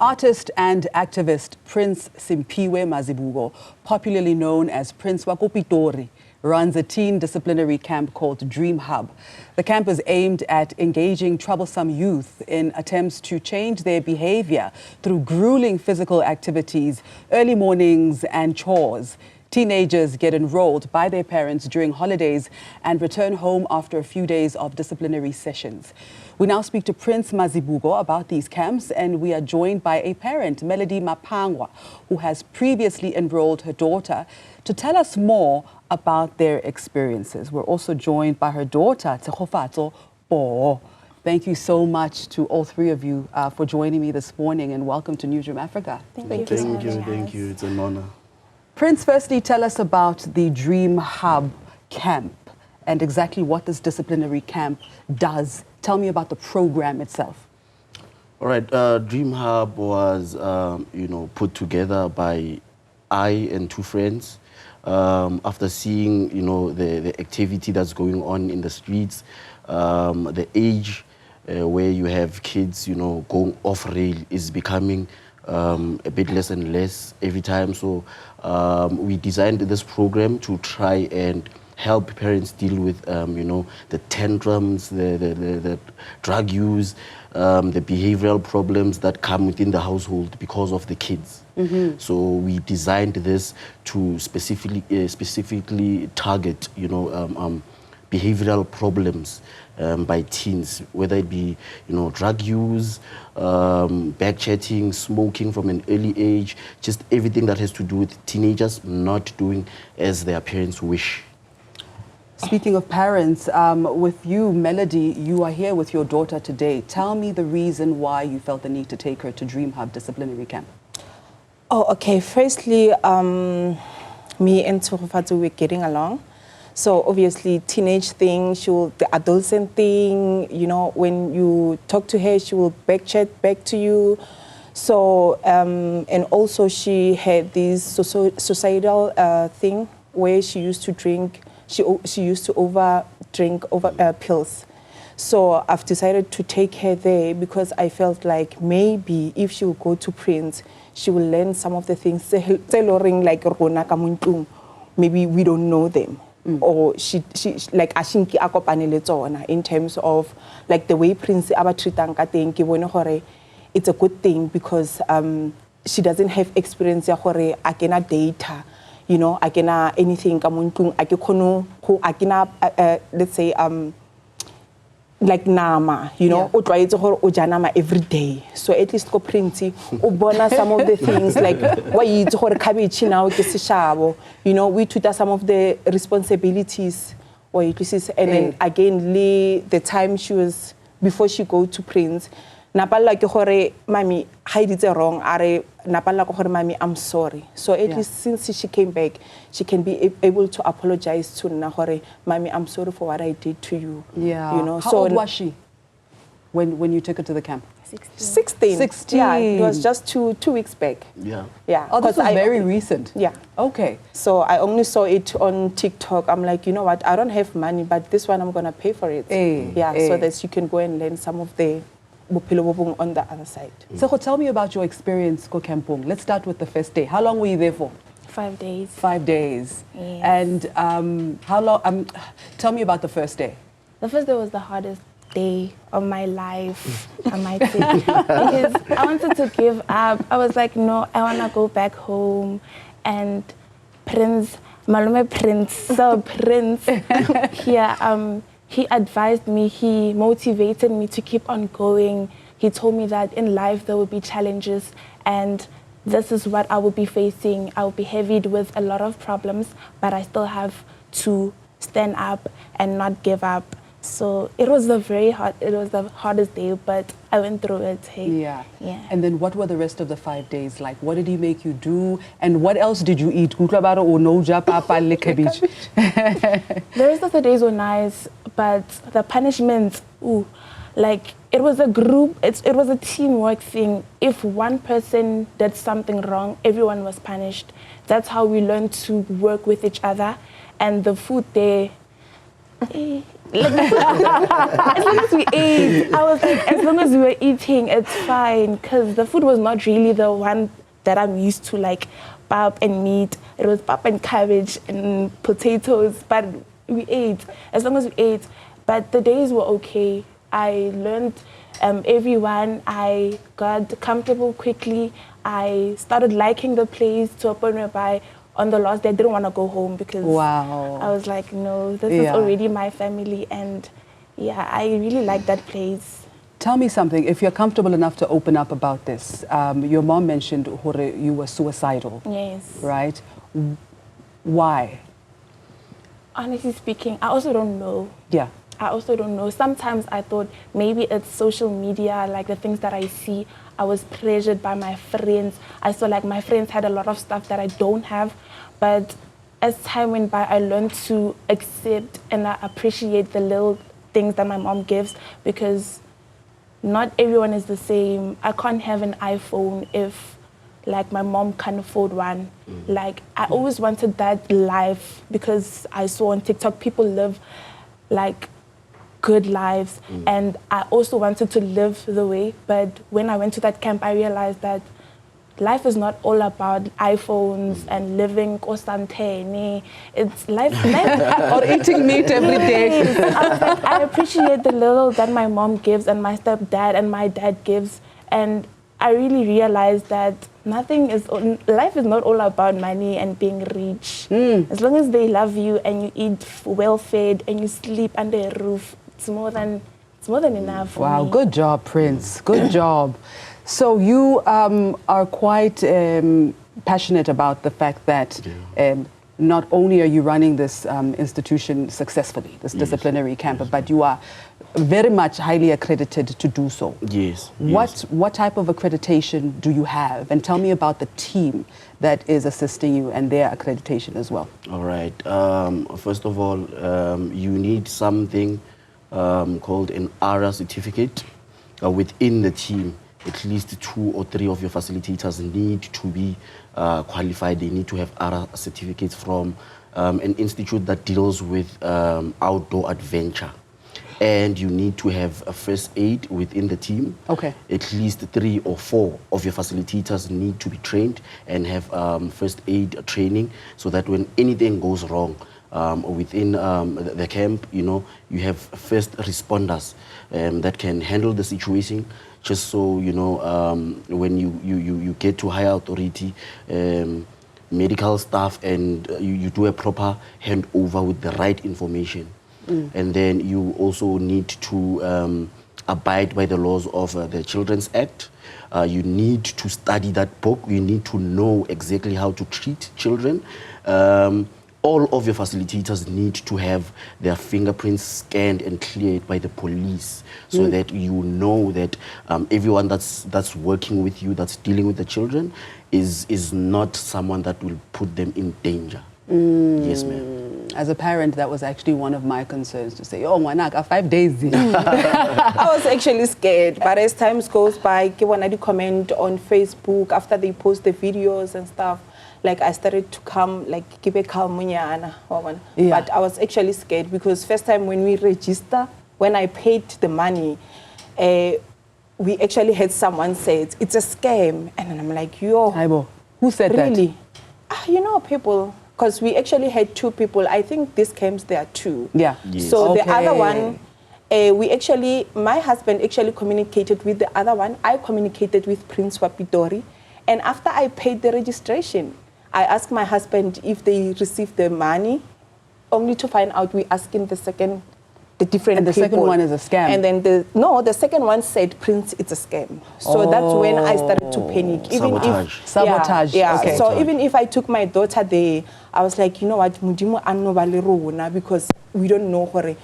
Artist and activist Prince Simphiwe Mazibuko, popularly known as Prince Wako Pitori, runs a teen disciplinary camp called Dreamhub. The camp is aimed at engaging troublesome youth in attempts to change their behavior through grueling physical activities, early mornings and chores. Teenagers get enrolled by their parents during holidays and return home after a few days of disciplinary sessions. We now speak to Prince Mazibuko about these camps, and we are joined by a parent, Melody Maphanga, who has previously enrolled her daughter, to tell us more about their experiences. We're also joined by her daughter, Tsegofatso Po. Thank you so much to all three of you for joining me this morning, and welcome to Newzroom Afrika. Thank you. It's an honor. Prince, firstly, tell us about the Dreamhub camp and exactly what this disciplinary camp does. Tell me about the program itself. All right, Dreamhub was, put together by I and two friends. After seeing, the activity that's going on in the streets, the age where you have kids, going off rail is becoming a bit less and less every time. So we designed this program to try and help parents deal with, the tantrums, the drug use, the behavioral problems that come within the household because of the kids. Mm-hmm. So we designed this to specifically target, behavioral problems by teens, whether it be, drug use, backchatting, smoking from an early age, just everything that has to do with teenagers not doing as their parents wish. Speaking of parents, with you, Melody, you are here with your daughter today. Tell me the reason why you felt the need to take her to Dreamhub disciplinary camp. Oh, okay. Firstly, me and Tsegofatso were getting along. So obviously, teenage thing, the adolescent thing, when you talk to her, she will backchat back to you. So, and also she had this societal thing where she used to drink. She used to drink pills. So I've decided to take her there because I felt like maybe if she will go to Prince, she will learn some of the things like maybe we don't know them. Or she like ashinki akopane le tsona in terms of like the way Prince aba treatang ka teng ke bone gore it's a good thing because she doesn't have experience ya gore a kena data, a kena anything ka mo ntlong a ke khono go a kena let's say like nama, o twaetse gore o ja nama every day. So at least go Prince o bona some of the things like why itse gore cabbage now ke seshabo, we took some of the responsibilities or and then again the time she was before she go to Prince napalla ke gore mami ha iditse wrong are napalla ke gore mami I'm sorry. So at least since she came back she can be able to apologize to nna gore mami I'm sorry for what I did to you. How old was she when you took her to the camp? 16. Yeah, it was just two weeks back. Yeah. Oh, this was very recent. Yeah. Okay. So I only saw it on TikTok. I'm like, you know what, I don't have money, but this one I'm gonna pay for it. So that you can go and learn some of the on the other side. So tell me about your experience ko Kampong. Let's start with the first day. How long were you there for? 5 days. 5 days. Yes. And how long? Tell me about the first day. The first day was the hardest day of my life, I might say, because I wanted to give up. I was like, no, I want to go back home. And Prince, Malume Prince, so Prince, he advised me, he motivated me to keep on going. He told me that in life there will be challenges and this is what I will be facing. I will be heavied with a lot of problems, but I still have to stand up and not give up. So it was the hardest day, but I went through it. Hey. Yeah. And then what were the rest of the 5 days like? What did he make you do? And what else did you eat? The rest of the days were nice, but the punishments, like it was a group, it was a teamwork thing. If one person did something wrong, everyone was punished. That's how we learned to work with each other. And the food there, Like, as long as we ate, I was like, as long as we were eating, it's fine. Because the food was not really the one that I'm used to, like pap and meat. It was pap and cabbage and potatoes, but we ate, as long as we ate. But the days were okay. I learned everyone. I got comfortable quickly. I started liking the place to a point whereby on the last day I didn't want to go home because I was like, no, this is already my family. And yeah, I really like that place. Tell me something, if you're comfortable enough to open up about this. Your mom mentioned you were suicidal. Yes. Right? Why? Honestly speaking, I also don't know. Yeah. I also don't know. Sometimes I thought maybe it's social media, like the things that I see. I was pressured by my friends. I saw like my friends had a lot of stuff that I don't have. But as time went by, I learned to accept and appreciate the little things that my mom gives, because not everyone is the same. I can't have an iPhone if like my mom can't afford one. Like I always wanted that life because I saw on TikTok people live like good lives, and I also wanted to live the way. But when I went to that camp, I realized that life is not all about iPhones and living Kosantene. It's life or eating meat every day. I was like, I appreciate the little that my mom gives and my stepdad and my dad gives, and I really realized that life is not all about money and being rich. As long as they love you and you eat well fed and you sleep under a roof, it's more than enough for me. Wow, good job, Prince. Good job. So you are quite passionate about the fact that not only are you running this institution successfully, this disciplinary camp, but you are very much highly accredited to do so. Yes. What type of accreditation do you have? And tell me about the team that is assisting you and their accreditation as well. All right. First of all, you need something called an ARA certificate within the team. At least 2 or 3 of your facilitators need to be qualified. They need to have ARA certificates from an institute that deals with outdoor adventure. And you need to have a first aid within the team. Okay. At least 3 or 4 of your facilitators need to be trained and have first aid training, so that when anything goes wrong within the camp, you have first responders that can handle the situation. Just so when you get to higher authority, medical staff, and you do a proper handover with the right information. And then you also need to abide by the laws of the Children's Act. You need to study that book. You need to know exactly how to treat children. All of your facilitators need to have their fingerprints scanned and cleared by the police, so that you know that everyone that's working with you, that's dealing with the children, is not someone that will put them in danger. Yes, ma'am. As a parent, that was actually one of my concerns, to say, oh, Manaka, 5 days. I was actually scared, but as time goes by, when I comment on Facebook after they post the videos and stuff, like I started to come, like, keep a calm. But I was actually scared because first time when we register, when I paid the money, we actually had someone say it's a scam. And then I'm like, yo. Aibo, who said really? That? People. Because we actually had 2 people. I think these camps, there are 2. Yeah. Yes. So the other one, my husband actually communicated with the other one. I communicated with Prince Wako Pitori. And after I paid the registration, I asked my husband if they received the money, only to find out we asked him the different and the people. Second one is a scam. And then the second one said, Prince, it's a scam. So that's when I started to panic. Sabotage. Yeah. Okay. So even if I took my daughter there, I was like, you know what, Mudimo anno balirona, because we don't know hore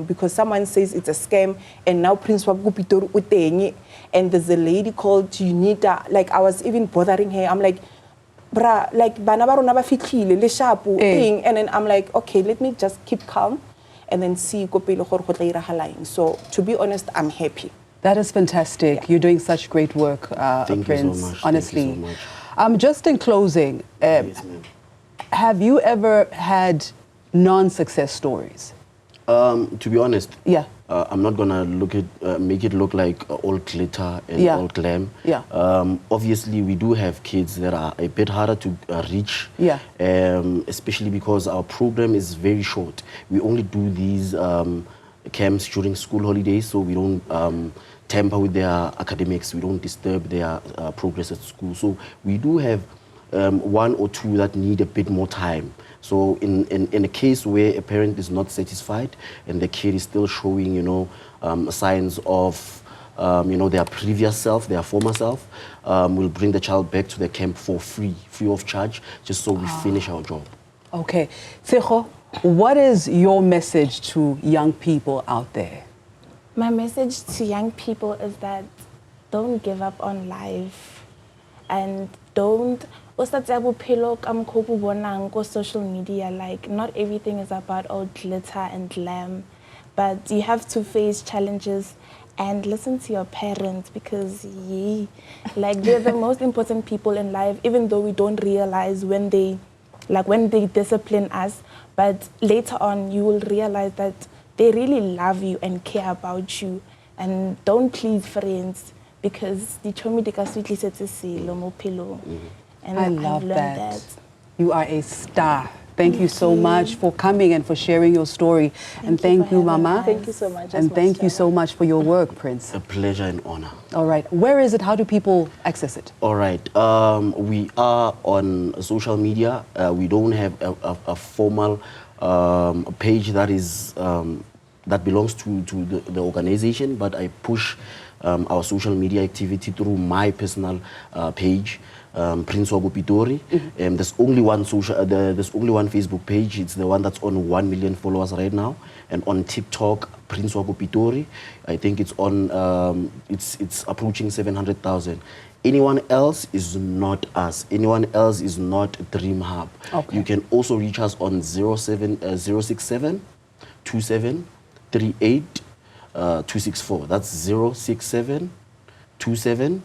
because someone says it's a scam, and now Prince Wako Pitori utengi, and there's a lady called Unita. Like I was even bothering her. I'm like, bra, like bana ba rona ba fitlhile le shapo thing, and then I'm like, okay, let me just keep calm and then see ko pele gore go tla iragalaeng. So to be honest, I'm happy. That is fantastic. You're doing such great work, Thank Prince. you so much. Honestly. Thank you so much. Just in closing, Yes, have you ever had non-success stories? To be honest, Yeah. I'm not gonna make it look like all glitter and Yeah. all glam. Yeah. Obviously, we do have kids that are a bit harder to reach. Yeah. Especially because our program is very short. We only do these camps during school holidays, so we don't tamper with their academics. We don't disturb their progress at school. So we do have one or two that need a bit more time. So in a case where a parent is not satisfied and the kid is still showing, signs of, their previous self, their former self, we'll bring the child back to the camp for free of charge, just so we finish our job. Okay. Tshego, what is your message to young people out there? My message to young people is that don't give up on life, and don't social media. Like, not everything is about all glitter and glam, but you have to face challenges and listen to your parents, because they're the most important people in life, even though we don't realize when they discipline us, but later on you will realize that they really love you and care about you. And don't please friends, because the chomi dika sweetly sets a pillow. And I love I've learned that. You are a star. Thank you so much for coming and for sharing your story. And thank you, Mama. Thank you so much. And thank you so much for your work, Prince. A pleasure and honor. All right. Where is it? How do people access it? All right. We are on social media. We don't have a formal page that is that belongs to the organization, but I push our social media activity through my personal page, Prince Wako Pitori. There's only one there's only one Facebook page. It's the one that's on 1 million followers right now. And on TikTok, Prince Wako Pitori. I think it's on it's approaching 700,000. Anyone else is not us. Anyone else is not Dreamhub. Okay. You can also reach us on 067 27 38 264. That's 067 27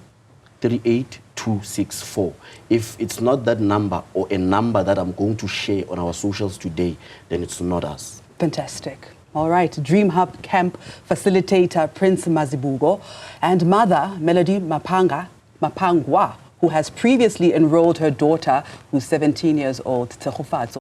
38 264. If it's not that number or a number that I'm going to share on our socials today, then it's not us. Fantastic. All right. Dreamhub camp facilitator Prince Mazibuko and mother Melody Maphanga, who has previously enrolled her daughter, who's 17 years old, Tshego.